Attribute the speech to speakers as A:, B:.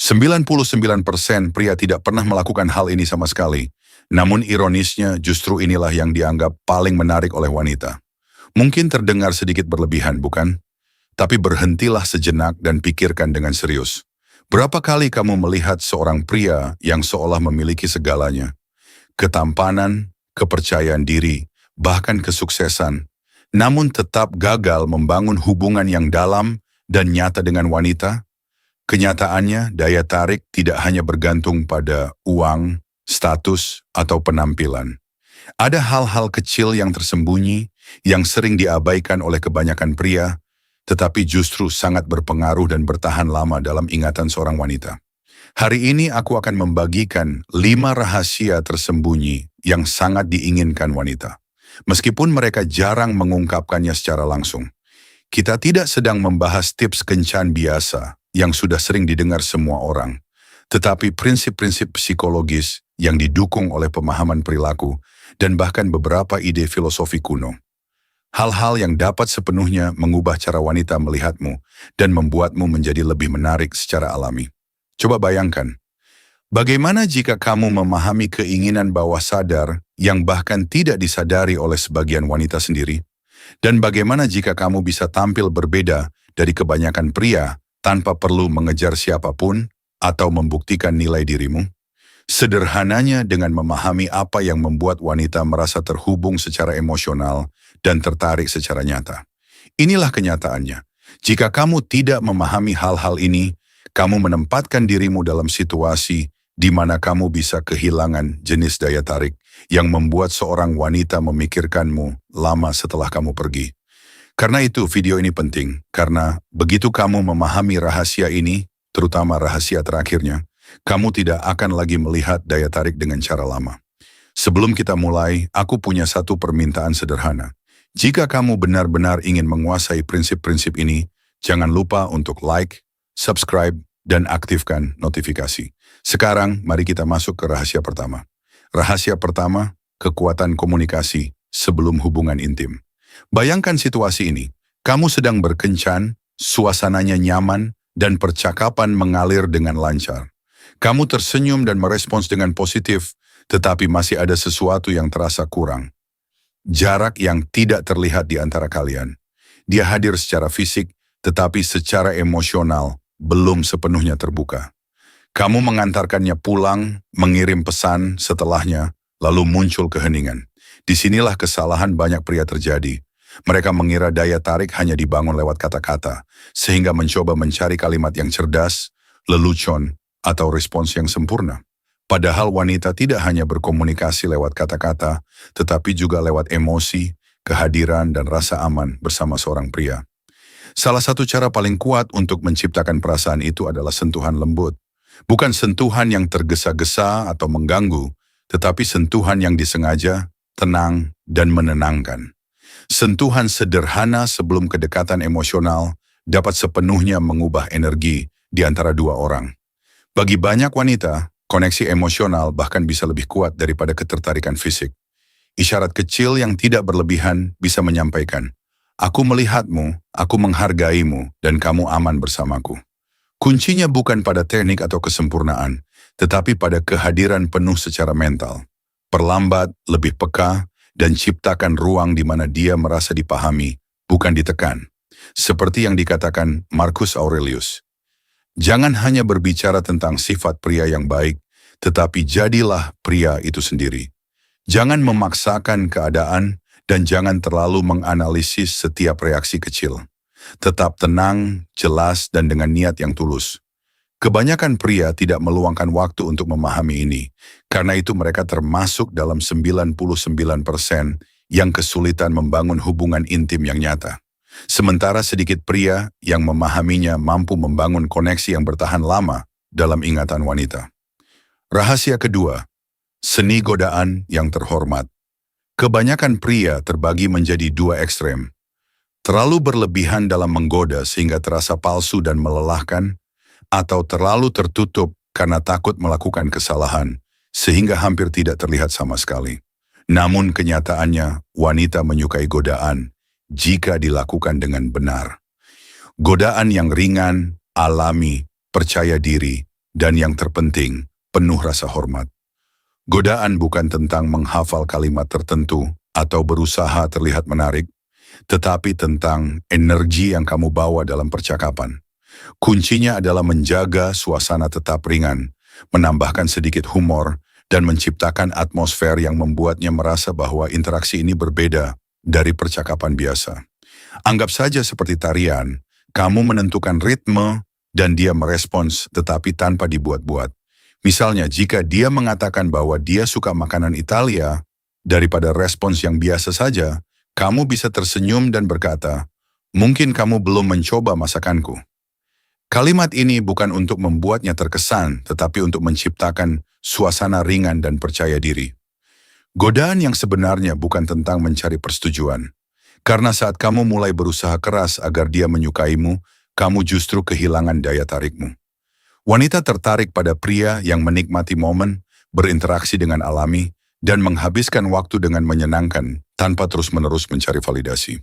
A: 99% pria tidak pernah melakukan hal ini sama sekali. Namun ironisnya justru inilah yang dianggap paling menarik oleh wanita. Mungkin terdengar sedikit berlebihan, bukan? Tapi berhentilah sejenak dan pikirkan dengan serius. Berapa kali kamu melihat seorang pria yang seolah memiliki segalanya? Ketampanan, kepercayaan diri, bahkan kesuksesan. Namun tetap gagal membangun hubungan yang dalam dan nyata dengan wanita? Kenyataannya, daya tarik tidak hanya bergantung pada uang, status, atau penampilan. Ada hal-hal kecil yang tersembunyi, yang sering diabaikan oleh kebanyakan pria, tetapi justru sangat berpengaruh dan bertahan lama dalam ingatan seorang wanita. Hari ini aku akan membagikan 5 rahasia tersembunyi yang sangat diinginkan wanita. Meskipun mereka jarang mengungkapkannya secara langsung. Kita tidak sedang membahas tips kencan biasa yang sudah sering didengar semua orang, tetapi prinsip-prinsip psikologis yang didukung oleh pemahaman perilaku dan bahkan beberapa ide filosofi kuno. Hal-hal yang dapat sepenuhnya mengubah cara wanita melihatmu dan membuatmu menjadi lebih menarik secara alami. Coba bayangkan, bagaimana jika kamu memahami keinginan bawah sadar yang bahkan tidak disadari oleh sebagian wanita sendiri? Dan bagaimana jika kamu bisa tampil berbeda dari kebanyakan pria tanpa perlu mengejar siapapun atau membuktikan nilai dirimu? Sederhananya dengan memahami apa yang membuat wanita merasa terhubung secara emosional dan tertarik secara nyata. Inilah kenyataannya. Jika kamu tidak memahami hal-hal ini, kamu menempatkan dirimu dalam situasi di mana kamu bisa kehilangan jenis daya tarik yang membuat seorang wanita memikirkanmu lama setelah kamu pergi. Karena itu video ini penting, karena begitu kamu memahami rahasia ini, terutama rahasia terakhirnya, kamu tidak akan lagi melihat daya tarik dengan cara lama. Sebelum kita mulai, aku punya satu permintaan sederhana. Jika kamu benar-benar ingin menguasai prinsip-prinsip ini, jangan lupa untuk like, subscribe, dan aktifkan notifikasi. Sekarang, mari kita masuk ke rahasia pertama. Rahasia pertama, kekuatan komunikasi sebelum hubungan intim. Bayangkan situasi ini, kamu sedang berkencan, suasananya nyaman, dan percakapan mengalir dengan lancar. Kamu tersenyum dan merespons dengan positif, tetapi masih ada sesuatu yang terasa kurang. Jarak yang tidak terlihat di antara kalian. Dia hadir secara fisik, tetapi secara emosional belum sepenuhnya terbuka. Kamu mengantarkannya pulang, mengirim pesan setelahnya, lalu muncul keheningan. Disinilah kesalahan banyak pria terjadi. Mereka mengira daya tarik hanya dibangun lewat kata-kata, sehingga mencoba mencari kalimat yang cerdas, lelucon, atau respons yang sempurna. Padahal wanita tidak hanya berkomunikasi lewat kata-kata, tetapi juga lewat emosi, kehadiran, dan rasa aman bersama seorang pria. Salah satu cara paling kuat untuk menciptakan perasaan itu adalah sentuhan lembut. Bukan sentuhan yang tergesa-gesa atau mengganggu, tetapi sentuhan yang disengaja, tenang, dan menenangkan. Sentuhan sederhana sebelum kedekatan emosional dapat sepenuhnya mengubah energi di antara dua orang. Bagi banyak wanita, koneksi emosional bahkan bisa lebih kuat daripada ketertarikan fisik. Isyarat kecil yang tidak berlebihan bisa menyampaikan, "Aku melihatmu, aku menghargaimu, dan kamu aman bersamaku." Kuncinya bukan pada teknik atau kesempurnaan, tetapi pada kehadiran penuh secara mental. Perlambat, lebih peka, dan ciptakan ruang di mana dia merasa dipahami, bukan ditekan. Seperti yang dikatakan Marcus Aurelius. Jangan hanya berbicara tentang sifat pria yang baik, tetapi jadilah pria itu sendiri. Jangan memaksakan keadaan dan jangan terlalu menganalisis setiap reaksi kecil. Tetap tenang, jelas, dan dengan niat yang tulus. Kebanyakan pria tidak meluangkan waktu untuk memahami ini, karena itu mereka termasuk dalam 99% yang kesulitan membangun hubungan intim yang nyata. Sementara sedikit pria yang memahaminya mampu membangun koneksi yang bertahan lama dalam ingatan wanita. Rahasia kedua, seni godaan yang terhormat. Kebanyakan pria terbagi menjadi dua ekstrem. Terlalu berlebihan dalam menggoda sehingga terasa palsu dan melelahkan, atau terlalu tertutup karena takut melakukan kesalahan, sehingga hampir tidak terlihat sama sekali. Namun kenyataannya, wanita menyukai godaan jika dilakukan dengan benar. Godaan yang ringan, alami, percaya diri, dan yang terpenting, penuh rasa hormat. Godaan bukan tentang menghafal kalimat tertentu atau berusaha terlihat menarik, tetapi tentang energi yang kamu bawa dalam percakapan. Kuncinya adalah menjaga suasana tetap ringan, menambahkan sedikit humor, dan menciptakan atmosfer yang membuatnya merasa bahwa interaksi ini berbeda dari percakapan biasa. Anggap saja seperti tarian, kamu menentukan ritme dan dia merespons tetapi tanpa dibuat-buat. Misalnya, jika dia mengatakan bahwa dia suka makanan Italia, daripada respons yang biasa saja, kamu bisa tersenyum dan berkata, "Mungkin kamu belum mencoba masakanku." Kalimat ini bukan untuk membuatnya terkesan, tetapi untuk menciptakan suasana ringan dan percaya diri. Godaan yang sebenarnya bukan tentang mencari persetujuan. Karena saat kamu mulai berusaha keras agar dia menyukaimu, kamu justru kehilangan daya tarikmu. Wanita tertarik pada pria yang menikmati momen, berinteraksi dengan alami, dan menghabiskan waktu dengan menyenangkan tanpa terus-menerus mencari validasi.